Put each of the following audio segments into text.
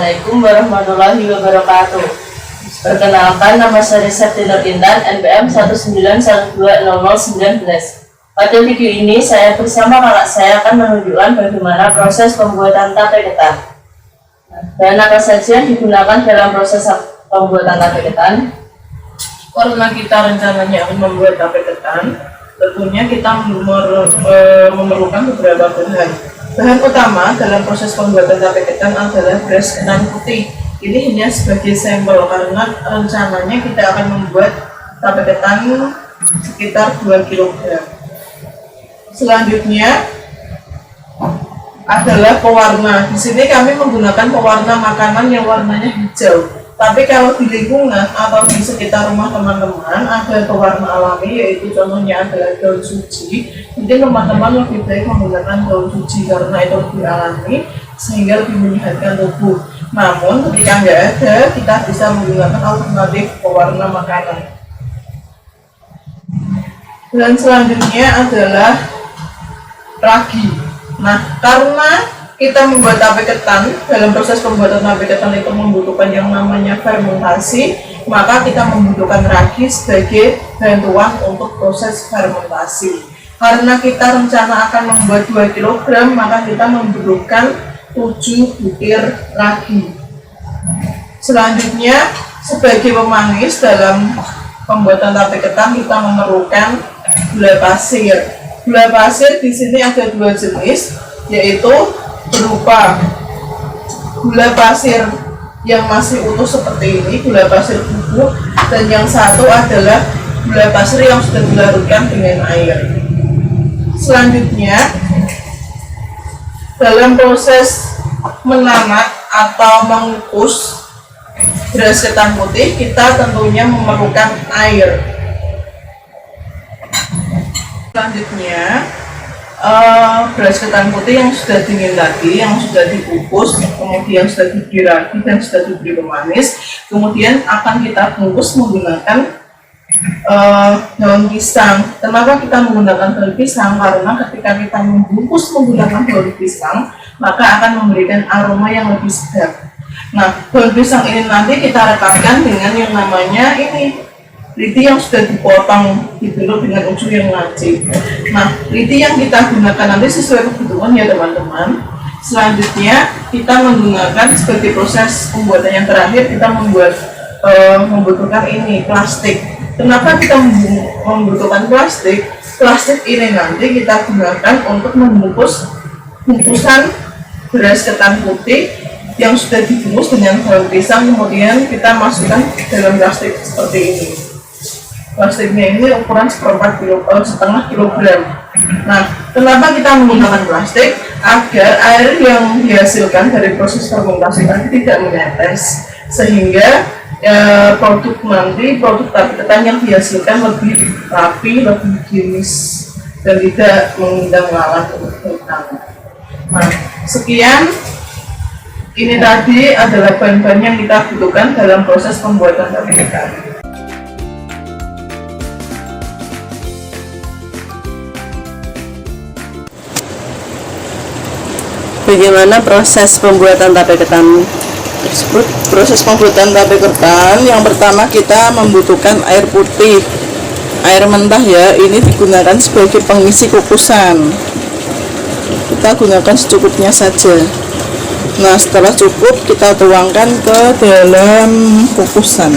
Assalamualaikum warahmatullahi wabarakatuh. Perkenalkan, nama saya Septinur Intan, NPM 191200019. Pada video ini saya bersama kakak saya akan menunjukkan bagaimana proses pembuatan tape ketan. Dan apa saja digunakan dalam proses pembuatan tape ketan? Karena kita rencananya akan membuat tape ketan, tentunya kita memerlukan beberapa bahan. Bahan utama dalam proses pembuatan tape ketan adalah beras ketan putih. Ini hanya sebagai sampel karena rencananya kita akan membuat tape ketan sekitar 2 kg. Selanjutnya adalah pewarna. Di sini kami menggunakan pewarna makanan yang warnanya hijau. Tapi kalau di lingkungan atau di sekitar rumah teman-teman ada pewarna alami, yaitu contohnya adalah daun suji. Jadi teman-teman lebih baik menggunakan daun suji karena itu lebih alami sehingga lebih menyehatkan tubuh. Namun ketika nggak ada, kita bisa menggunakan alternatif pewarna makanan. Dan selanjutnya adalah ragi. Nah, karena kita membuat tape ketan, dalam proses pembuatan tape ketan itu membutuhkan yang namanya fermentasi, maka kita membutuhkan ragi sebagai bantuan untuk proses fermentasi. Karena kita rencana akan membuat 2 kg, maka kita membutuhkan 7 butir ragi. Selanjutnya, sebagai pemanis dalam pembuatan tape ketan, kita memerlukan gula pasir. Gula pasir di sini ada 2 jenis, yaitu berupa gula pasir yang masih utuh seperti ini, gula pasir bubuk, dan yang satu adalah gula pasir yang sudah dilarutkan dengan air. Selanjutnya, dalam proses menanak atau mengukus beras ketan putih, kita tentunya memerlukan air. Selanjutnya, beras ketan putih yang sudah dingin tadi, yang sudah dikukus, kemudian sudah diberi ragi dan sudah diberi pemanis, kemudian akan kita bungkus menggunakan daun pisang. Kenapa kita menggunakan daun pisang? Karena ketika kita membungkus menggunakan daun pisang, maka akan memberikan aroma yang lebih sedap. Nah, daun pisang ini nanti kita rekatkan dengan yang namanya ini lidi yang sudah dipotong dulu dengan ujung yang lancip. Nah, lidi yang kita gunakan nanti sesuai kebutuhan ya teman-teman. Selanjutnya kita menggunakan sebagai proses pembuatan yang terakhir, kita membutuhkan ini plastik. Kenapa kita membutuhkan plastik? Plastik ini nanti kita gunakan untuk membungkus bungkusan beras ketan putih yang sudah dibungkus dengan daun pisang, kemudian kita masukkan dalam plastik seperti ini. Plastiknya ini ukuran setengah kilogram. Nah, kenapa kita menggunakan plastik? Agar air yang dihasilkan dari proses fermentasi tadi tidak menetes, sehingga produk tape ketan yang dihasilkan lebih rapi, lebih higienis, dan tidak mengundang lalat untuk bertangan. Nah, sekian. Ini tadi adalah bahan-bahan yang kita butuhkan dalam proses pembuatan tape ketan. Bagaimana proses pembuatan tape ketan tersebut? Proses pembuatan tape ketan, yang pertama kita membutuhkan air putih, air mentah ya, ini digunakan sebagai pengisi kukusan. Kita gunakan secukupnya saja. Nah, setelah cukup kita tuangkan ke dalam kukusan.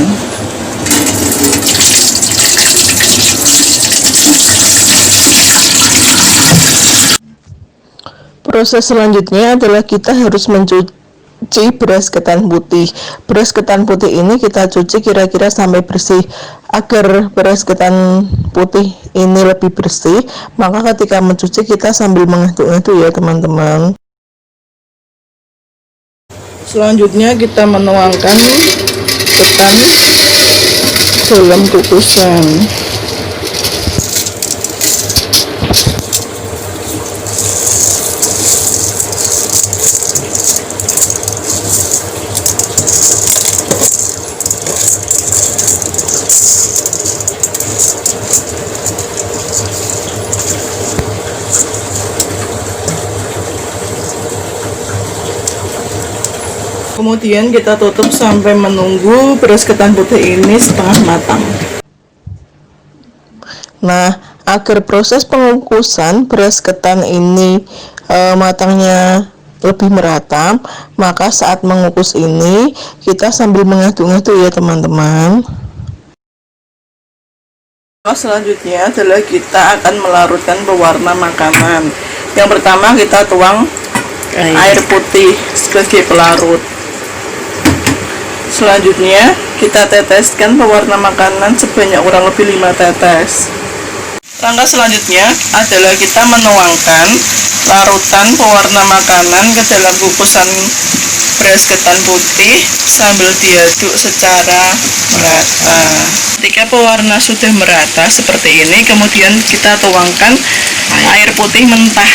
Proses selanjutnya adalah kita harus mencuci beras ketan putih. Beras ketan putih ini kita cuci kira-kira sampai bersih. Agar beras ketan putih ini lebih bersih, maka ketika mencuci kita sambil mengaduk-aduk ya teman-teman. Selanjutnya kita menuangkan ketan dalam kukusan. Kemudian kita tutup sampai menunggu beras ketan putih ini setengah matang. Nah, agar proses pengukusan beras ketan ini matangnya lebih merata, maka saat mengukus ini kita sambil mengaduk-aduk ya teman-teman. Selanjutnya adalah kita akan melarutkan pewarna makanan. Yang pertama kita tuang air putih sebagai pelarut. Selanjutnya kita teteskan pewarna makanan sebanyak kurang lebih 5 tetes. Langkah selanjutnya adalah kita menuangkan larutan pewarna makanan ke dalam kukusan beras ketan putih sambil diaduk secara merata. Ketika pewarna sudah merata seperti ini, kemudian kita tuangkan air putih mentah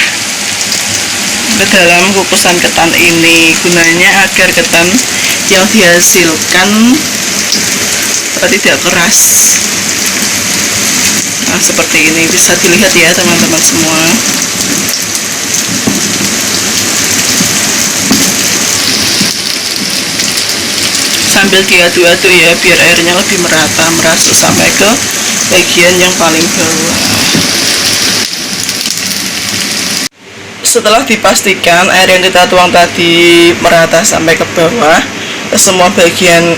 ke dalam kukusan ketan ini, gunanya agar ketan yang dihasilkan tidak keras. Nah, seperti ini bisa dilihat ya teman-teman semua. Sambil diaduk-aduk ya, biar airnya lebih merata, merasuk sampai ke bagian yang paling bawah. Setelah dipastikan air yang kita tuang tadi merata sampai ke bawah, ke semua bagian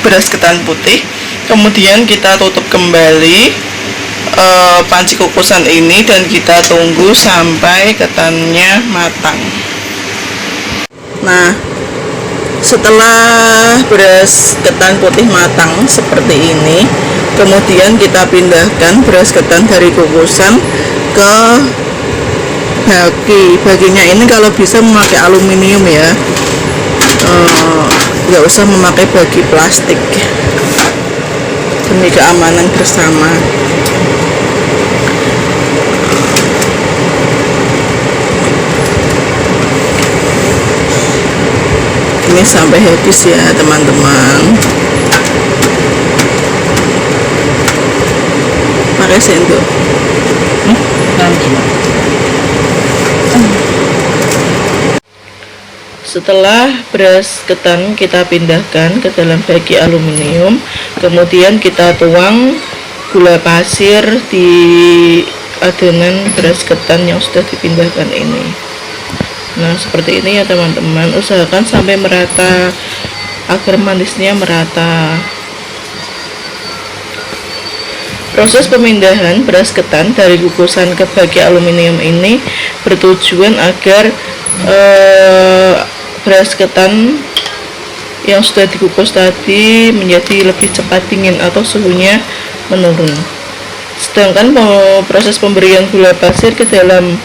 beras ketan putih, kemudian kita tutup kembali panci kukusan ini dan kita tunggu sampai ketannya matang. Nah, setelah beras ketan putih matang seperti ini, kemudian kita pindahkan beras ketan dari kukusan ke baginya ini. Kalau bisa memakai aluminium ya, nggak usah memakai bagi plastik demi keamanan bersama. Ini sampai habis ya teman-teman, pakai sendok. Setelah beras ketan kita pindahkan ke dalam bagi aluminium, kemudian kita tuang gula pasir di adonan beras ketan yang sudah dipindahkan ini. Nah, seperti ini ya teman-teman, usahakan sampai merata agar manisnya merata. Proses pemindahan beras ketan dari kukusan ke bagi aluminium ini bertujuan agar beras ketan yang sudah dikukus tadi menjadi lebih cepat dingin atau suhunya menurun. Sedangkan proses pemberian gula pasir ke dalam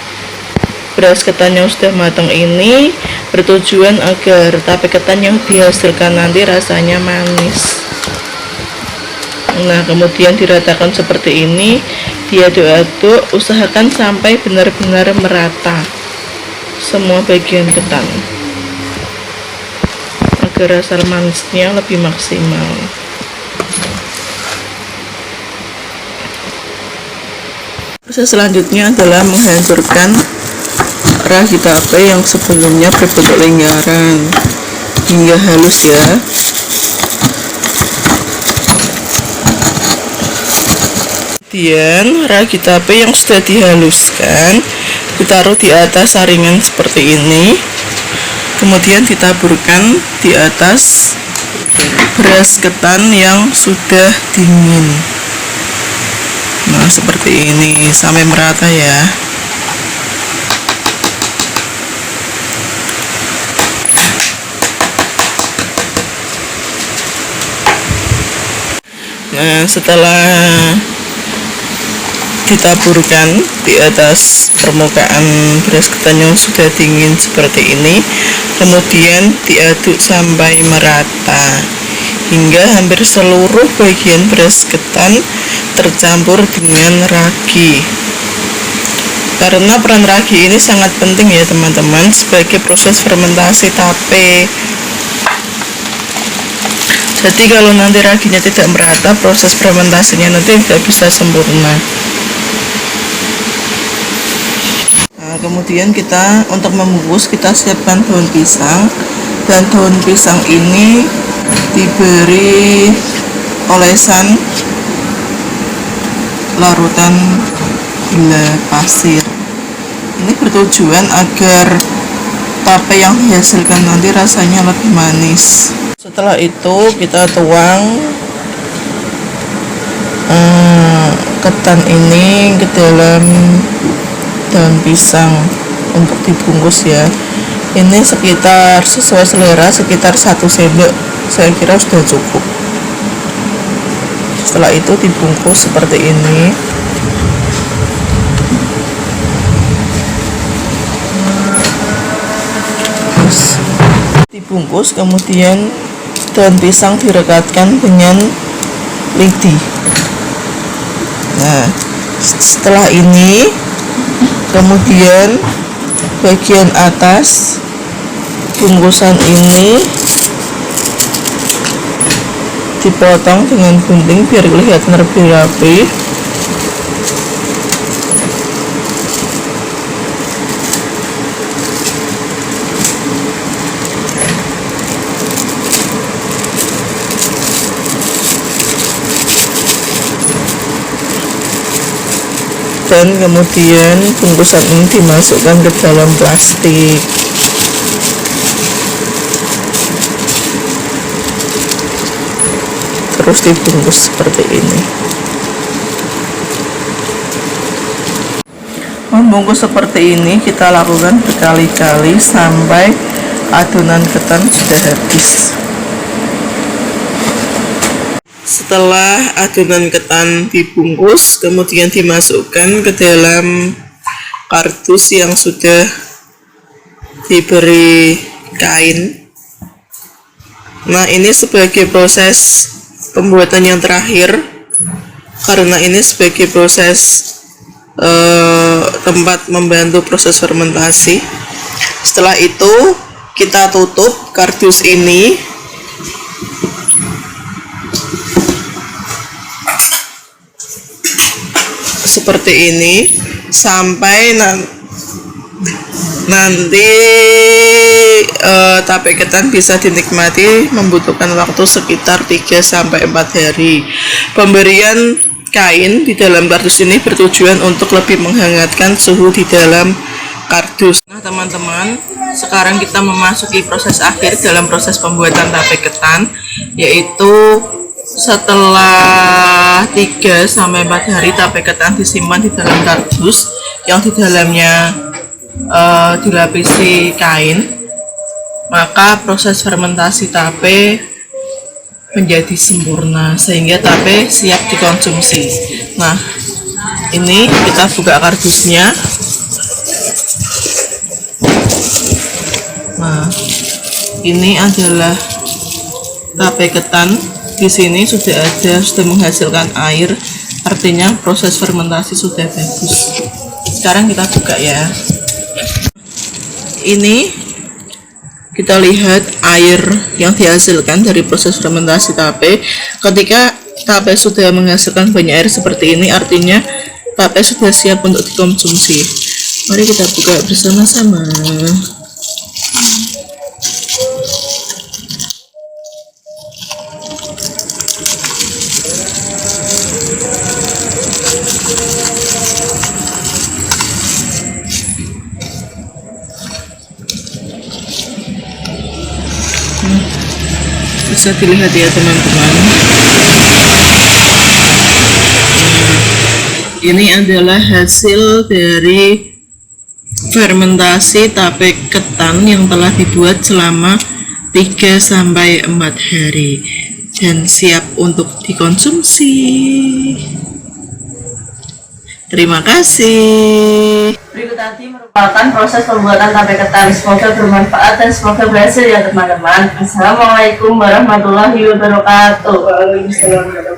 beras ketan yang sudah matang ini bertujuan agar tape ketan yang dihasilkan nanti rasanya manis. Nah, kemudian diratakan seperti ini, diaduk-aduk, usahakan sampai benar-benar merata semua bagian ketan agar rasa manisnya lebih maksimal. Proses selanjutnya adalah menghancurkan ragi tape yang sebelumnya berbentuk lingkaran hingga halus ya. Kemudian ragi tape yang sudah dihaluskan ditaruh di atas saringan seperti ini, kemudian ditaburkan di atas beras ketan yang sudah dingin. Nah, seperti ini sampai merata ya. Nah, setelah ditaburkan di atas permukaan beras ketan yang sudah dingin seperti ini, kemudian diaduk sampai merata hingga hampir seluruh bagian beras ketan tercampur dengan ragi. Karena peran ragi ini sangat penting ya teman-teman sebagai proses fermentasi tape. Jadi kalau nanti raginya tidak merata, proses fermentasinya nanti tidak bisa sempurna. Nah, kemudian kita untuk membungkus kita siapkan daun pisang Dan daun pisang ini diberi olesan larutan gula pasir. Ini bertujuan agar tape yang dihasilkan nanti rasanya lebih manis. Setelah itu kita tuang ketan ini ke dalam daun pisang untuk dibungkus ya. Ini sekitar sesuai selera, sekitar 1 sendok, saya kira sudah cukup. Setelah itu dibungkus seperti ini. Dibungkus, kemudian daun pisang direkatkan dengan lidi. Nah, setelah ini kemudian bagian atas bungkusan ini dipotong dengan gunting biar kelihatan lebih rapi. Dan kemudian bungkusan ini dimasukkan ke dalam plastik. Terus dibungkus seperti ini. Membungkus seperti ini kita lakukan berkali-kali sampai adonan ketan sudah habis. Setelah adonan ketan dibungkus, kemudian dimasukkan ke dalam kardus yang sudah diberi kain. Nah, ini sebagai proses pembuatan yang terakhir, karena ini sebagai proses tempat membantu proses fermentasi. Setelah itu kita tutup kardus ini seperti ini sampai nanti tape ketan bisa dinikmati membutuhkan waktu sekitar 3-4 hari. Pemberian kain di dalam kardus ini bertujuan untuk lebih menghangatkan suhu di dalam kardus. Nah teman-teman, sekarang kita memasuki proses akhir dalam proses pembuatan tape ketan, yaitu setelah 3-4 hari tape ketan disimpan di dalam kardus yang di dalamnya dilapisi kain, maka proses fermentasi tape menjadi sempurna sehingga tape siap dikonsumsi. Nah, ini kita buka kardusnya. Nah, ini adalah tape ketan. Di sini sudah menghasilkan air, artinya proses fermentasi sudah bagus. Sekarang kita buka ya. Ini kita lihat air yang dihasilkan dari proses fermentasi tape. Ketika tape sudah menghasilkan banyak air seperti ini, artinya tape sudah siap untuk dikonsumsi. Mari kita buka bersama-sama. Bisa dilihat ya teman-teman, ini adalah hasil dari fermentasi tape ketan yang telah dibuat selama 3-4 hari dan siap untuk dikonsumsi. Terima kasih. Berikut tadi merupakan proses pembuatan tape ketan. Semoga bermanfaat dan semoga berhasil ya teman-teman. Assalamualaikum warahmatullahi wabarakatuh. Waalaikumsalam.